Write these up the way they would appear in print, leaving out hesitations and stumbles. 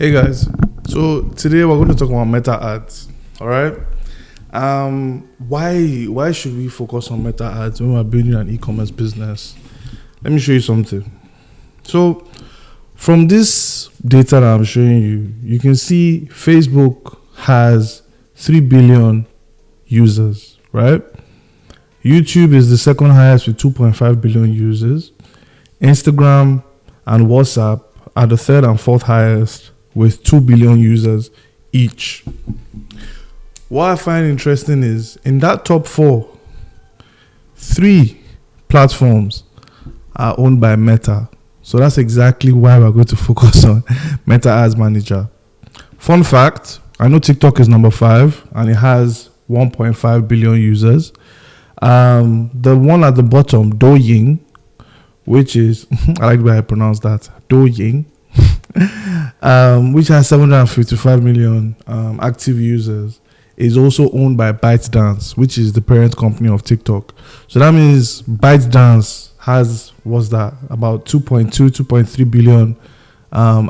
Hey guys, so today we're going to talk about meta ads. All right. Why should we focus on meta ads when we're building an e-commerce business? Let me show you something. So from this data that I'm showing you, you can see Facebook has 3 billion users, right? YouTube is the second highest with 2.5 billion users. Instagram and WhatsApp are the third and fourth highest with 2 billion users each. What I find interesting is in that top 4, 3 platforms are owned by Meta. So that's exactly why we're going to focus on Meta Ads Manager. Fun fact, I know TikTok is number 5 and it has 1.5 billion users. The one at the bottom, Douyin, which is, I like the way I pronounce that, Douyin, which has 755 million active users, is also owned by ByteDance, which is the parent company of TikTok. So that means ByteDance has, about 2.3 billion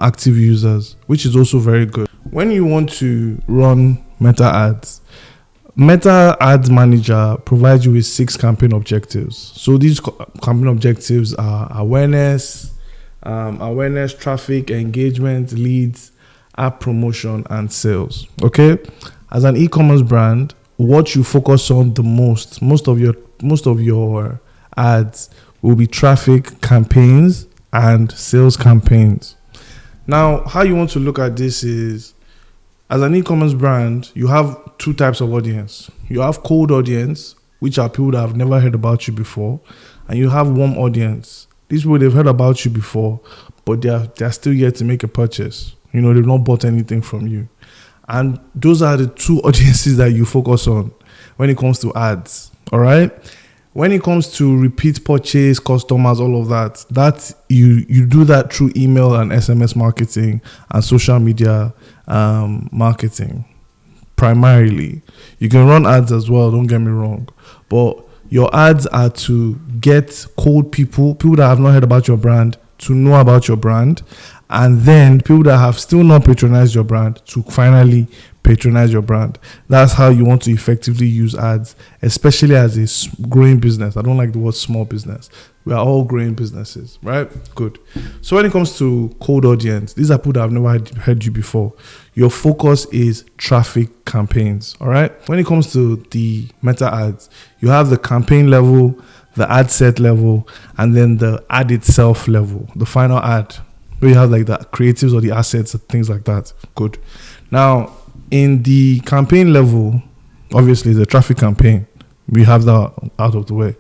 active users, which is also very good. When you want to run Meta Ads, Meta Ads Manager provides you with 6 campaign objectives. So these campaign objectives are awareness, traffic, engagement, leads, app promotion, and sales. Okay, as an e-commerce brand, what you focus on the most of your ads will be traffic campaigns and sales campaigns. Now, how you want to look at this is, as an e-commerce brand, you have 2 types of audience. You have cold audience, which are people that have never heard about you before, and you have warm audience. These people, they've heard about you before, but they're still yet to make a purchase. They've not bought anything from you. And those are the 2 audiences that you focus on when it comes to ads. All right. When it comes to repeat purchase, customers, all of that you do that through email and SMS marketing and social media marketing primarily. You can run ads as well, don't get me wrong, but your ads are to get cold people that have not heard about your brand, to know about your brand, and then people that have still not patronized your brand to finally patronize your brand. That's how you want to effectively use ads, especially as a growing business. I don't like the word small business. We are all growing businesses, right? Good. So when it comes to cold audience, these are people that have never heard you before. Your focus is traffic campaigns, all right? When it comes to the meta ads, you have the campaign level, the ad set level, and then the ad itself level, the final ad, where you have like the creatives or the assets and things like that. Good. Now, in the campaign level, obviously the traffic campaign, we have that out of the way.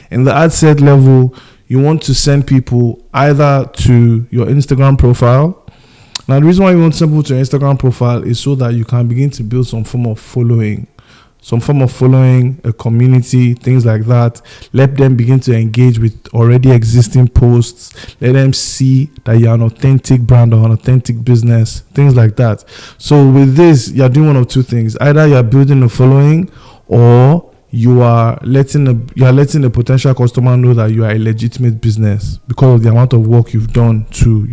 In the ad set level, you want to send people either to your Instagram profile. Now, the reason why you want to send people to your Instagram profile is so that you can begin to build some form of following, a community, things like that. Let them begin to engage with already existing posts. Let them see that you're an authentic brand or an authentic business, things like that. So with this, you're doing one of 2 things. Either you're building a following, or you are letting a potential customer know that you are a legitimate business because of the amount of work you've done to,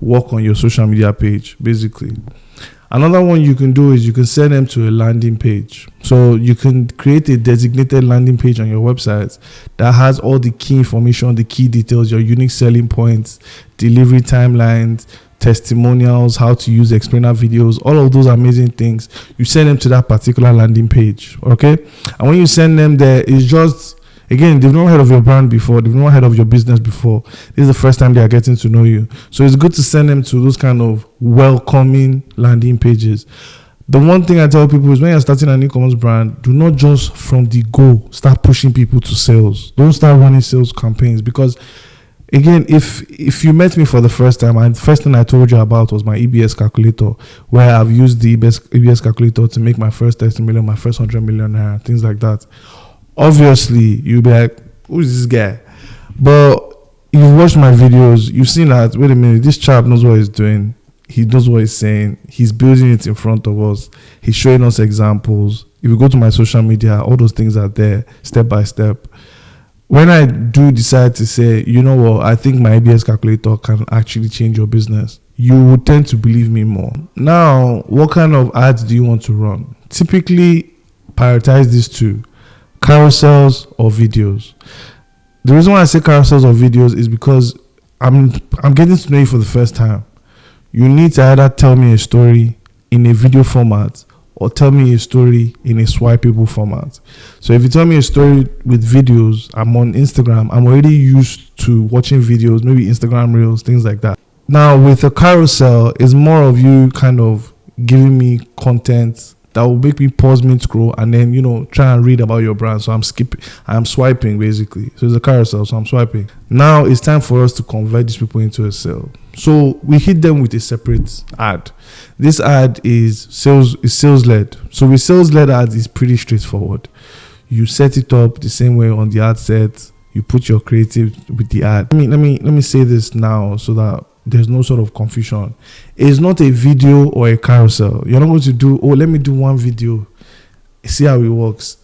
work on your social media page, basically. Another one you can do is you can send them to a landing page. So you can create a designated landing page on your website that has all the key information, the key details, your unique selling points, delivery timelines, testimonials, how to use explainer videos, all of those amazing things. You send them to that particular landing page, okay? And when you send them there, it's just, again, they've not heard of your brand before. They've not heard of your business before. This is the first time they are getting to know you. So it's good to send them to those kind of welcoming landing pages. The one thing I tell people is when you're starting an e-commerce brand, do not just from the go start pushing people to sales. Don't start running sales campaigns because, again, if you met me for the first time, and the first thing I told you about was my EBS calculator, where I've used the EBS calculator to make my first 30 million, my first 100 million naira, things like that. Obviously, you'll be like, who's this guy? But you've watched my videos, you've seen that, wait a minute, this chap knows what he's doing. He knows what he's saying. He's building it in front of us. He's showing us examples. If you go to my social media, all those things are there, step by step. When I do decide to say, you know what, I think my ABS calculator can actually change your business, you would tend to believe me more. Now, what kind of ads do you want to run? Typically, prioritize these two: carousels or videos. The reason why I say carousels or videos is because I'm getting to know you for the first time. You need to either tell me a story in a video format or tell me a story in a swipeable format. So if you tell me a story with videos, I'm on Instagram, I'm already used to watching videos, maybe Instagram Reels, things like that. Now with a carousel, it's more of you kind of giving me content that will make me pause mid-scroll and then, try and read about your brand. So I'm swiping basically. So it's a carousel, so I'm swiping. Now it's time for us to convert these people into a sale. So we hit them with a separate ad. This ad is sales-led. So with sales-led ads, it's pretty straightforward. You set it up the same way on the ad set. You put your creative with the ad. Let me say this now so that there's no sort of confusion. It's not a video or a carousel. You're not going to do, let me do one video, see how it works.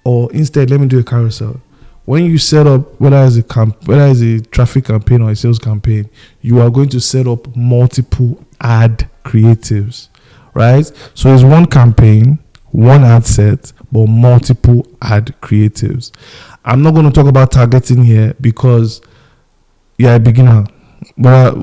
Or instead, let me do a carousel. When you set up, whether it's a traffic campaign or a sales campaign, you are going to set up multiple ad creatives, right? So it's one campaign, one ad set, but multiple ad creatives. I'm not going to talk about targeting here because you're a beginner. But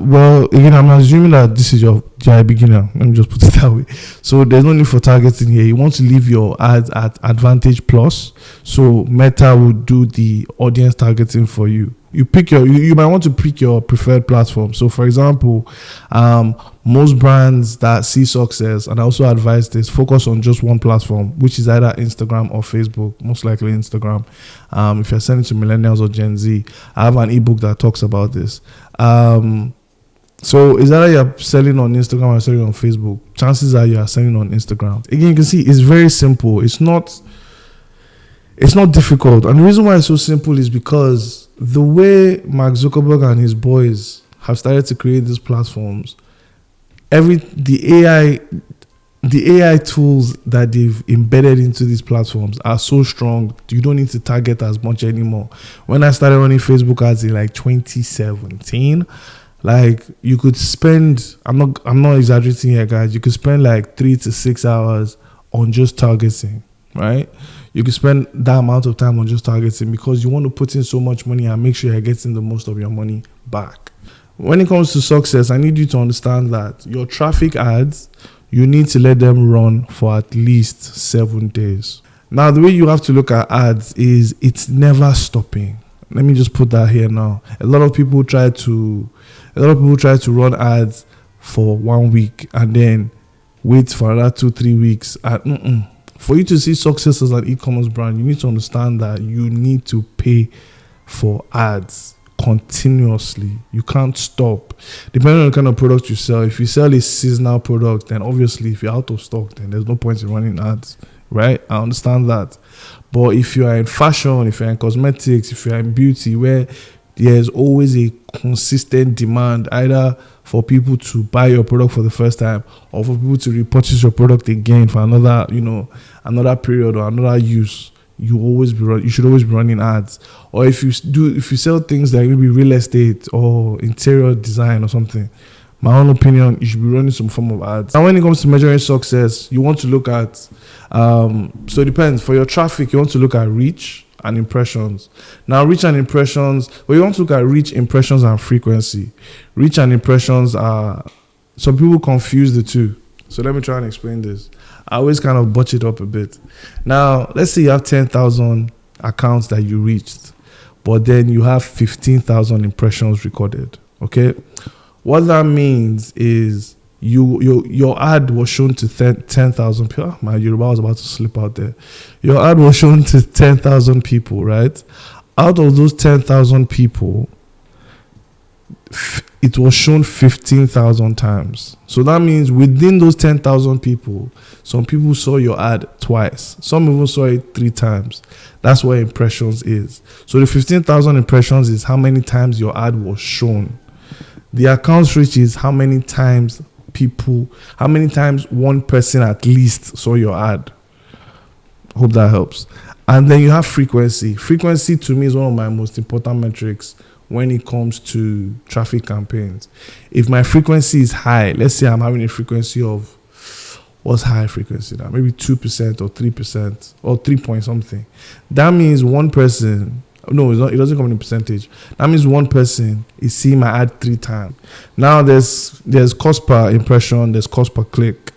again, I'm assuming that this is you're a beginner. Let me just put it that way. So there's no need for targeting here. You want to leave your ads at Advantage Plus. So Meta will do the audience targeting for you. You might want to pick your preferred platform. So for example, most brands that see success, and I also advise this, focus on just one platform, which is either Instagram or Facebook, most likely Instagram. If you're selling to millennials or Gen Z, I have an ebook that talks about this. So is either you're selling on Instagram or selling on Facebook. Chances are you are selling on Instagram. Again, you can see it's very simple. It's not difficult. And the reason why it's so simple is because the way Mark Zuckerberg and his boys have started to create these platforms, the AI tools that they've embedded into these platforms are so strong, you don't need to target as much anymore. When I started running Facebook ads in like 2017, like you could spend, I'm not exaggerating here, guys, you could spend like 3 to 6 hours on just targeting, right? You could spend that amount of time on just targeting because you want to put in so much money and make sure you're getting the most of your money back. When it comes to success, I need you to understand that your traffic ads, you need to let them run for at least 7 days. Now, the way you have to look at ads is it's never stopping. Let me just put that here now. A lot of people try to run ads for 1 week and then wait for another 2-3 weeks. For you to see success as an e-commerce brand, you need to understand that you need to pay for ads continuously. You can't stop. Depending on the kind of product you sell, if you sell a seasonal product, then obviously if you're out of stock, then there's no point in running ads, right? I understand that. But if you are in fashion, if you're in cosmetics, if you're in beauty, where there's always a consistent demand either for people to buy your product for the first time or for people to repurchase your product again for another period or another use, you should always be running ads. Or if you sell things like maybe real estate or interior design or something, my own opinion, you should be running some form of ads. Now, when it comes to measuring success, you want to look at, so it depends. For your traffic, you want to look at reach and impressions. Now, reach and impressions, you want to look at reach, impressions, and frequency. Reach and impressions are, some people confuse the two. So let me try and explain this. I always kind of butch it up a bit. Now, let's say you have 10,000 accounts that you reached, but then you have 15,000 impressions recorded. Okay? What that means is your ad was shown to 10,000 people. My Yoruba was about to slip out there. Your ad was shown to 10,000 people, right? Out of those 10,000 people, it was shown 15,000 times. So that means within those 10,000 people, some people saw your ad twice. Some even saw it 3 times. That's what impressions is. So the 15,000 impressions is how many times your ad was shown. The accounts reach is how many times one person at least saw your ad. Hope that helps. And then you have frequency. Frequency to me is one of my most important metrics when it comes to traffic campaigns. If my frequency is high, let's say I'm having a frequency of, what's high frequency now? Maybe 2% or 3% or 3 point something. That means one person, no, it's not, it doesn't come in percentage. That means one person is seeing my ad 3 times. Now there's cost per impression, there's cost per click.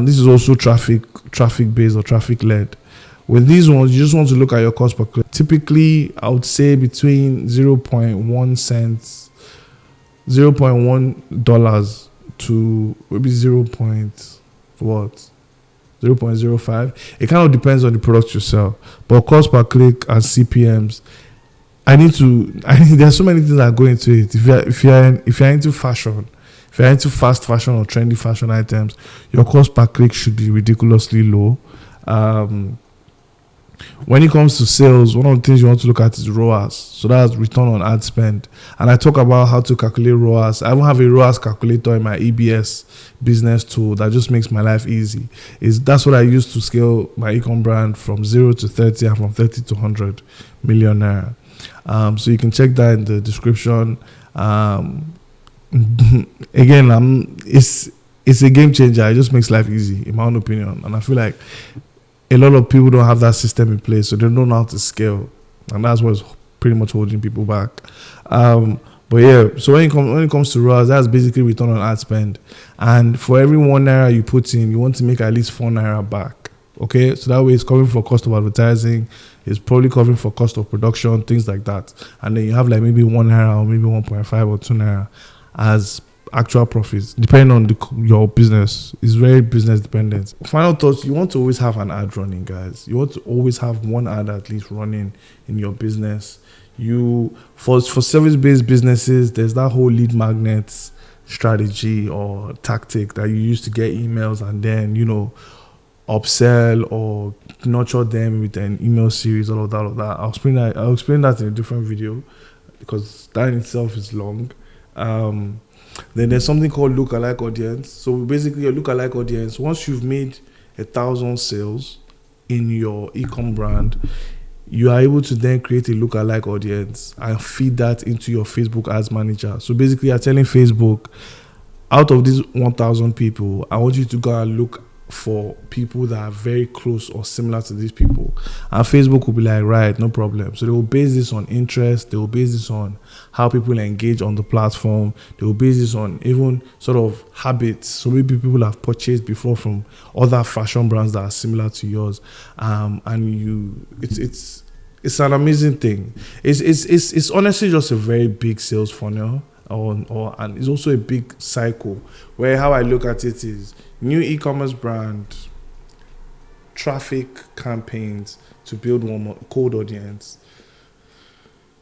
This is also traffic based or traffic led. With these ones, you just want to look at your cost per click. Typically, I would say between 0.1 cents, $0.1 to maybe 0.05. It kind of depends on the product you sell. But cost per click and CPMs, there's so many things that go into it. If you're into fashion, if you're into fast fashion or trendy fashion items, your cost per click should be ridiculously low. When it comes to sales, one of the things you want to look at is ROAS. So that's return on ad spend. And I talk about how to calculate ROAS. I even have a ROAS calculator in my EBS business tool that just makes my life easy. That's what I use to scale my ecom brand from 0 to 30 and from 30 to 100 million naira. So you can check that in the description. Again, it's a game changer. It just makes life easy, in my own opinion. And I feel like a lot of people don't have that system in place, so they don't know how to scale, and that's what's pretty much holding people back. But yeah, so when it comes to ROAS, that's basically return on ad spend. And for every 1 naira you put in, you want to make at least 4 naira back. Okay, so that way it's covering for cost of advertising, it's probably covering for cost of production, things like that. And then you have like maybe 1 naira or maybe 1.5 or 2 naira as actual profits, depending on your business. It's very business dependent. Final thoughts: you want to always have an ad running, guys. You want to always have one ad at least running in your business. For service-based businesses, there's that whole lead magnets strategy or tactic that you use to get emails and then upsell or nurture them with an email series, all of that. I'll explain that in a different video because that in itself is long. Then there's something called lookalike audience. So basically, your lookalike audience, once you've made 1,000 sales in your ecom brand, you are able to then create a lookalike audience and feed that into your Facebook ads manager. So basically, you're telling Facebook, out of these 1,000 people, I want you to go and look for people that are very close or similar to these people. And Facebook will be like, right, no problem. So they will base this on interest. They will base this on how people engage on the platform. They will base this on even sort of habits. So maybe people have purchased before from other fashion brands that are similar to yours. It's an amazing thing. It's honestly just a very big sales funnel. And it's also a big cycle where how I look at it is new e-commerce brand, traffic campaigns to build one more cold audience,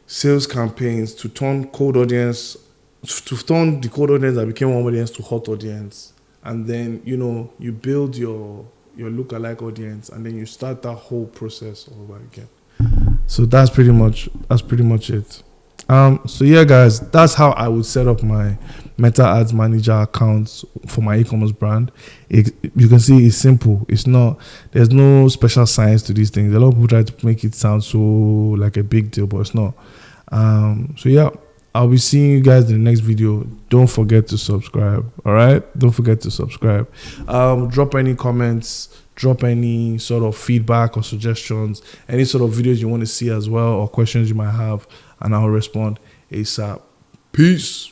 sales campaigns to turn the cold audience that became warm audience to hot audience, and then you build your lookalike audience, and then you start that whole process all over again. So that's pretty much it. So yeah, guys, that's how I would set up my Meta Ads Manager accounts for my e-commerce brand. You can see it's simple. There's no special science to these things. A lot of people try to make it sound so like a big deal, but it's not. So yeah, I'll be seeing you guys in the next video. Don't forget to subscribe. All right, don't forget to subscribe. Drop any comments. Drop any sort of feedback or suggestions, any sort of videos you want to see as well, or questions you might have, and I'll respond ASAP. Peace.